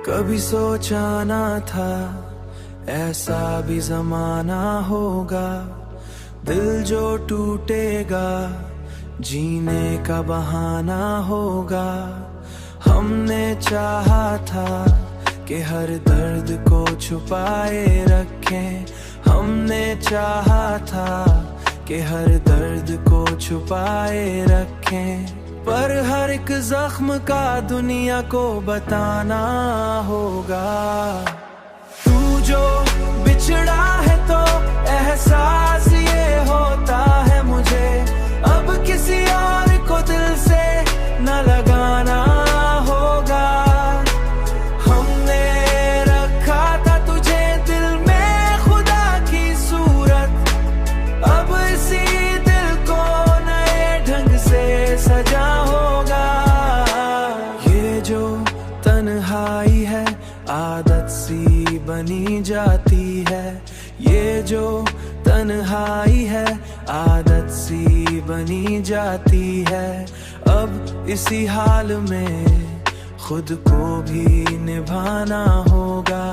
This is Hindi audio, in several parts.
कभी सोचा ना था ऐसा भी जमाना होगा, दिल जो टूटेगा जीने का बहाना होगा। हमने चाहा था कि हर दर्द को छुपाए रखें, हमने चाहा था कि हर दर्द को छुपाए रखें, पर हर एक जख्म का दुनिया को बताना होगा। तू जो बिछड़ा है तो एहसास ये होता है मुझे, अब किसी और को दिल से न लगाना होगा। हमने रखा था तुझे दिल में खुदा की सूरत, अब इसी दिल को नए ढंग से सजा होगा। ये जो तन्हाई है आदत सी बनी जाती है, ये जो तन्हाई है आदत सी बनी जाती है। अब इसी हाल में खुद को भी निभाना होगा।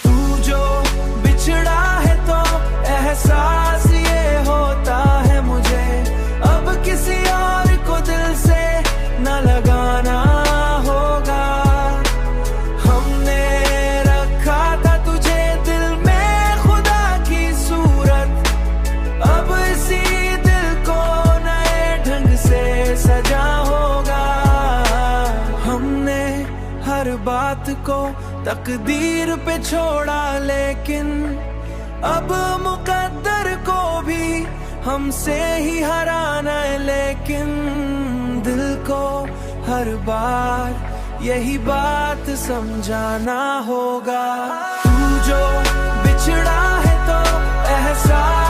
तू जो बिछड़ा है तो एहसास ये होता है मुझे, अब किसी और को दिल से न लगाना होगा। हमने रखा था तुझे दिल में खुदा की सूरत, अब इसी दिल को नए ढंग से सजा होगा। हमने हर बात को तकदीर पे छोड़ा, लेकिन अब मुकद्दर को भी हमसे ही हराना है। लेकिन दिल को हर बार यही बात समझाना होगा। तू जो बिछड़ा है तो एहसास